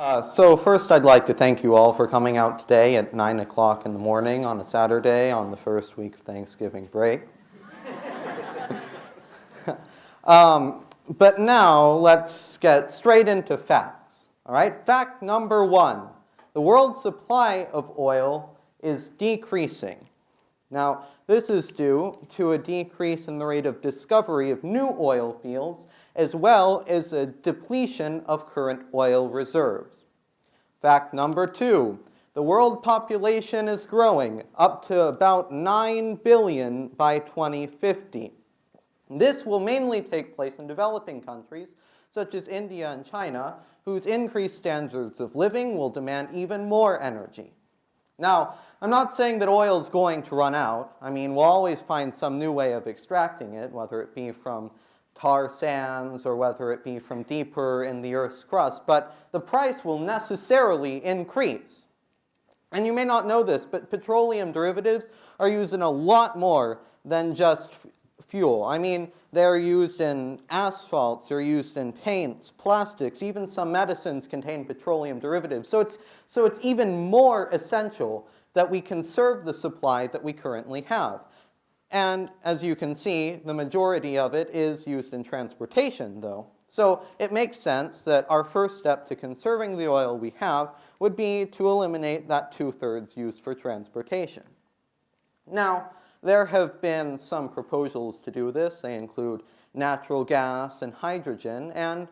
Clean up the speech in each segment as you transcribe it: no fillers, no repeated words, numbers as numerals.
So first I'd like to thank you all for coming out today at 9 o'clock in the morning on a Saturday on the first week of Thanksgiving break. But now let's get straight into facts. All right, fact number one, the world's supply of oil is decreasing. Now, this is due to a decrease in the rate of discovery of new oil fields, as well as a depletion of current oil reserves. Fact number two, the world population is growing up to about 9 billion by 2050. This will mainly take place in developing countries, such as India and China, whose increased standards of living will demand even more energy. Now, I'm not saying that oil is going to run out. I mean, we'll always find some new way of extracting it, whether it be from tar sands or whether it be from deeper in the Earth's crust, but the price will necessarily increase. And you may not know this, but petroleum derivatives are used in a lot more than just fuel. I mean, they're used in asphalts, they're used in paints, plastics, even some medicines contain petroleum derivatives. So it's even more essential that we conserve the supply that we currently have. And as you can see, the majority of it is used in transportation, though. So it makes sense that our first step to conserving the oil we have would be to eliminate that 2/3 used for transportation. Now, there have been some proposals to do this. They include natural gas and hydrogen. And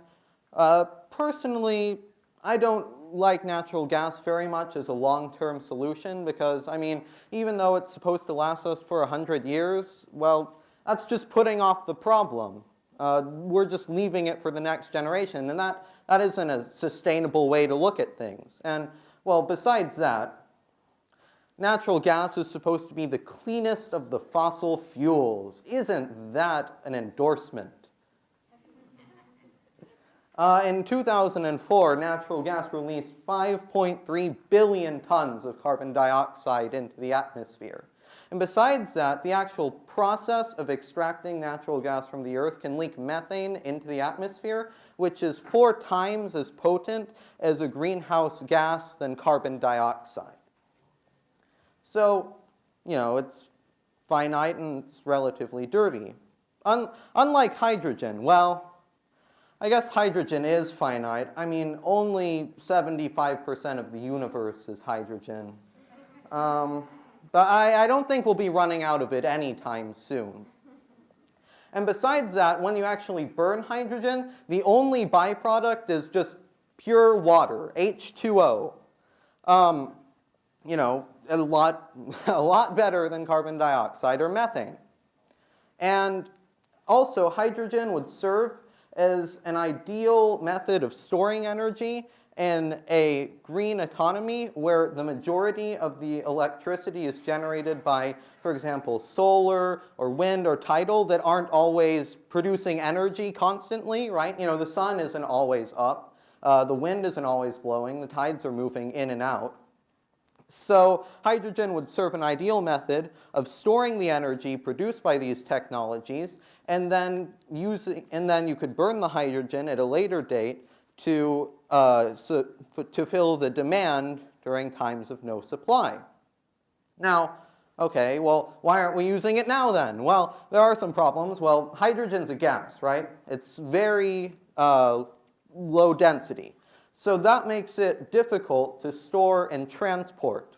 personally, I don't like natural gas very much as a long-term solution because, I mean, even though it's supposed to last us for 100 years, well, that's just putting off the problem. We're just leaving it for the next generation, and that isn't a sustainable way to look at things. And, well, besides that, natural gas is supposed to be the cleanest of the fossil fuels. Isn't that an endorsement? In 2004, natural gas released 5.3 billion tons of carbon dioxide into the atmosphere. And besides that, the actual process of extracting natural gas from the Earth can leak methane into the atmosphere, which is 4 times as potent as a greenhouse gas than carbon dioxide. So, you know, it's finite and it's relatively dirty. Unlike hydrogen, well, I guess hydrogen is finite. I mean, only 75% of the universe is hydrogen. But I don't think we'll be running out of it anytime soon. And besides that, when you actually burn hydrogen, the only byproduct is just pure water, H2O. You know, a lot better than carbon dioxide or methane. And also, hydrogen would serve as an ideal method of storing energy in a green economy where the majority of the electricity is generated by, for example, solar or wind or tidal that aren't always producing energy constantly, right? You know, the sun isn't always up, the wind isn't always blowing, the tides are moving in and out. So hydrogen would serve an ideal method of storing the energy produced by these technologies, and then you could burn the hydrogen at a later date to fill the demand during times of no supply. Now, okay, well, why aren't we using it now then? Well, there are some problems. Well, hydrogen's a gas, right? It's very low density. So that makes it difficult to store and transport.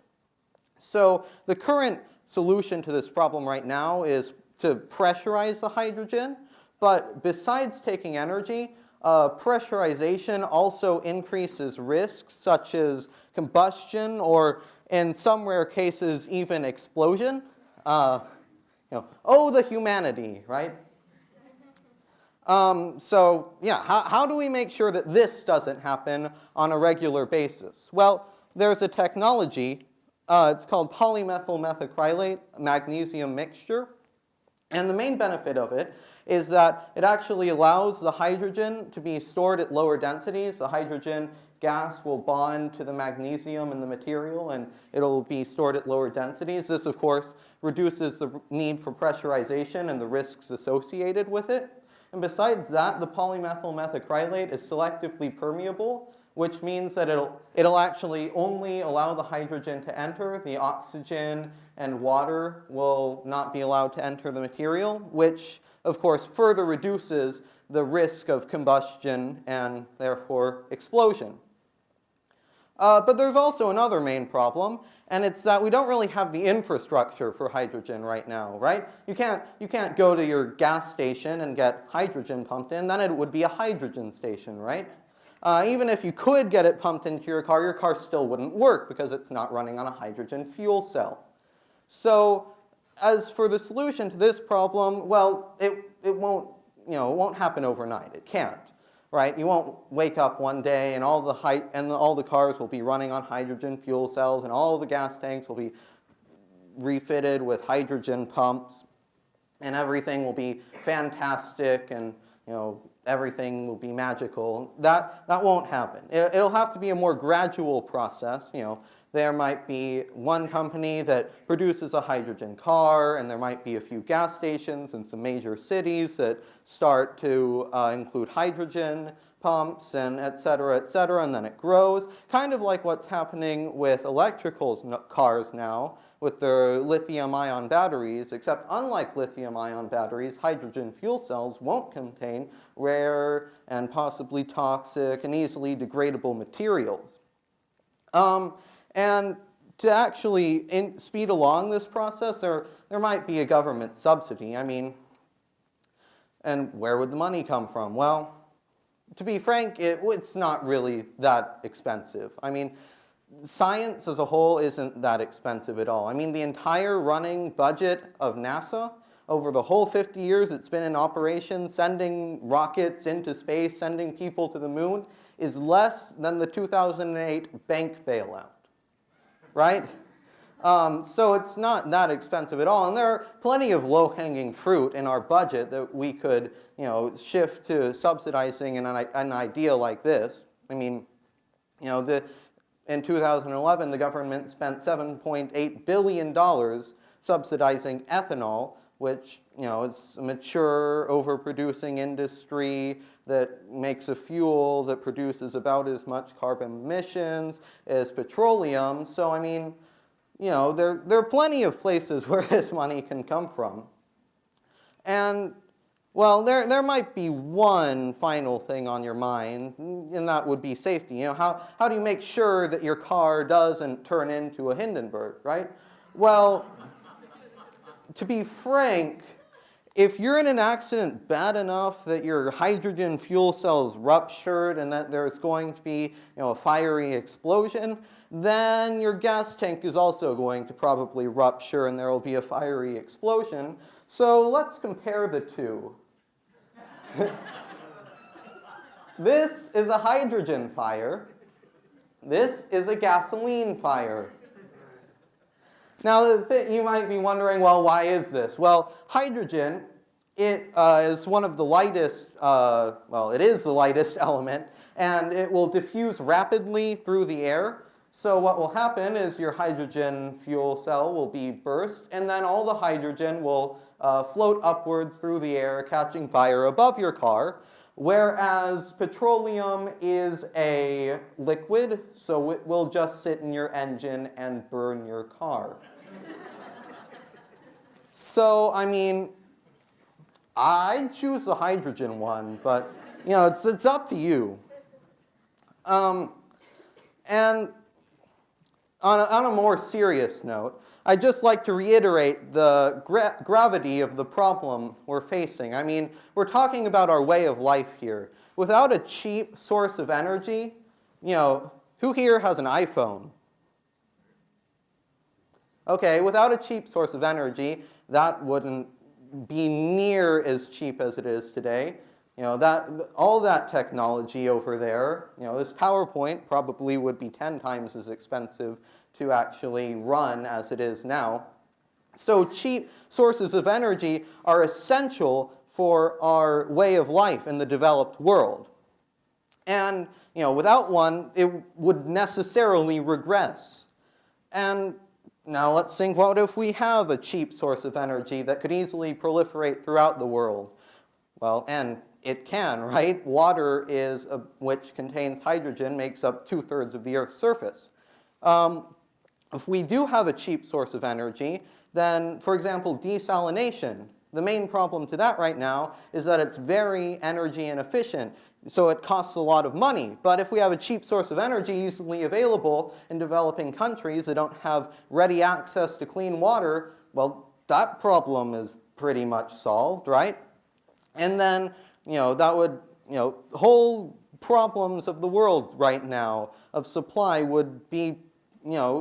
So the current solution to this problem right now is to pressurize the hydrogen. But besides taking energy, pressurization also increases risks such as combustion or, in some rare cases, even explosion. Oh, the humanity, right? So yeah, how do we make sure that this doesn't happen on a regular basis? Well, there's a technology, it's called polymethyl methacrylate magnesium mixture. And the main benefit of it is that it actually allows the hydrogen to be stored at lower densities. The hydrogen gas will bond to the magnesium in the material and it'll be stored at lower densities. This, of course, reduces the need for pressurization and the risks associated with it. And besides that, the polymethyl methacrylate is selectively permeable, which means that it'll actually only allow the hydrogen to enter. The oxygen and water will not be allowed to enter the material, which of course further reduces the risk of combustion and therefore explosion. But there's also another main problem, and it's that we don't really have the infrastructure for hydrogen right now, right? You can't go to your gas station and get hydrogen pumped in, then it would be a hydrogen station, right? Even if you could get it pumped into your car still wouldn't work because it's not running on a hydrogen fuel cell. So as for the solution to this problem, well, it won't happen overnight. It can't. Right? You won't wake up one day and all the cars will be running on hydrogen fuel cells and all the gas tanks will be refitted with hydrogen pumps and everything will be fantastic and everything will be magical. That won't happen. It'll have to be a more gradual process. There might be one company that produces a hydrogen car, and there might be a few gas stations in some major cities that start to include hydrogen pumps and et cetera, and then it grows. Kind of like what's happening with electrical cars now with their lithium-ion batteries, except unlike lithium-ion batteries, hydrogen fuel cells won't contain rare and possibly toxic and easily degradable materials. And to actually speed along this process, there might be a government subsidy. I mean, and where would the money come from? Well, to be frank, it's not really that expensive. I mean, science as a whole isn't that expensive at all. I mean, the entire running budget of NASA over the whole 50 years it's been in operation, sending rockets into space, sending people to the moon, is less than the 2008 bank bailout. Right? So it's not that expensive at all. And there are plenty of low-hanging fruit in our budget that we could, shift to subsidizing an idea like this. I mean, in 2011, the government spent $7.8 billion subsidizing ethanol, which, is a mature, overproducing industry that makes a fuel that produces about as much carbon emissions as petroleum. So, I mean, there are plenty of places where this money can come from. And, well, there might be one final thing on your mind, and that would be safety. How do you make sure that your car doesn't turn into a Hindenburg, right? Well, to be frank, if you're in an accident bad enough that your hydrogen fuel cell is ruptured and that there's going to be a fiery explosion, then your gas tank is also going to probably rupture and there will be a fiery explosion. So let's compare the two. This is a hydrogen fire. This is a gasoline fire. Now, you might be wondering, well, why is this? Well, hydrogen, it is one of the lightest, it is the lightest element, and it will diffuse rapidly through the air. So what will happen is your hydrogen fuel cell will be burst, and then all the hydrogen will float upwards through the air, catching fire above your car, whereas petroleum is a liquid, so it will just sit in your engine and burn your car. So, I mean, I'd choose the hydrogen one, but, it's up to you. And on a more serious note, I'd just like to reiterate the gravity of the problem we're facing. I mean, we're talking about our way of life here. Without a cheap source of energy, who here has an iPhone? Okay, without a cheap source of energy, that wouldn't be near as cheap as it is today. All that technology over there, this PowerPoint probably would be 10 times as expensive to actually run as it is now. So cheap sources of energy are essential for our way of life in the developed world. And, without one, it would necessarily regress. And now let's think, what if we have a cheap source of energy that could easily proliferate throughout the world? Well, and it can, right? Water is, which contains hydrogen, makes up 2/3 of the Earth's surface. If we do have a cheap source of energy, then, for example, desalination, the main problem to that right now is that it's very energy inefficient, so it costs a lot of money. But if we have a cheap source of energy easily available in developing countries that don't have ready access to clean water, well, that problem is pretty much solved, right? And then, that would, whole problems of the world right now of supply would be,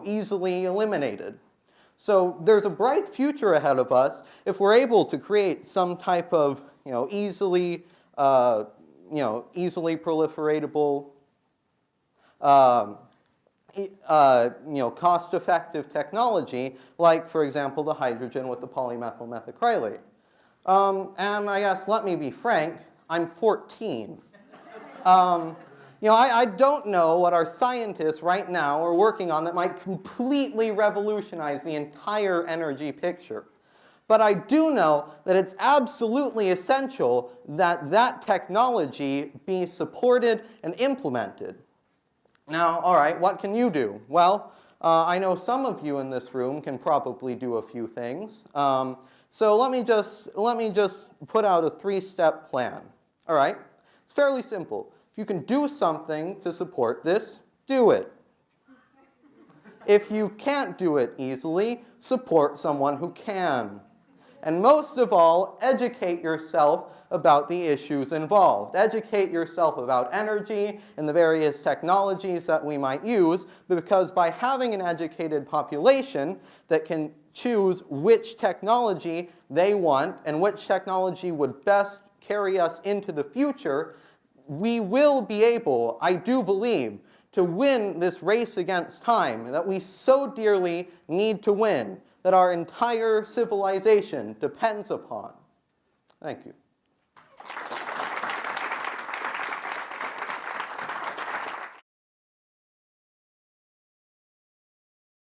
easily eliminated. So there's a bright future ahead of us if we're able to create some type of, easily proliferatable, cost-effective technology, like, for example, the hydrogen with the polymethyl methacrylate. And I guess, let me be frank, I'm 14. I don't know what our scientists right now are working on that might completely revolutionize the entire energy picture. But I do know that it's absolutely essential that that technology be supported and implemented. Now, all right, what can you do? Well, I know some of you in this room can probably do a few things. So let me just put out a 3-step plan. All right, it's fairly simple. If you can do something to support this, do it. If you can't do it easily, support someone who can. And most of all, educate yourself about the issues involved. Educate yourself about energy and the various technologies that we might use, because by having an educated population that can choose which technology they want and which technology would best carry us into the future, we will be able, I do believe, to win this race against time that we so dearly need to win, that our entire civilization depends upon. Thank you.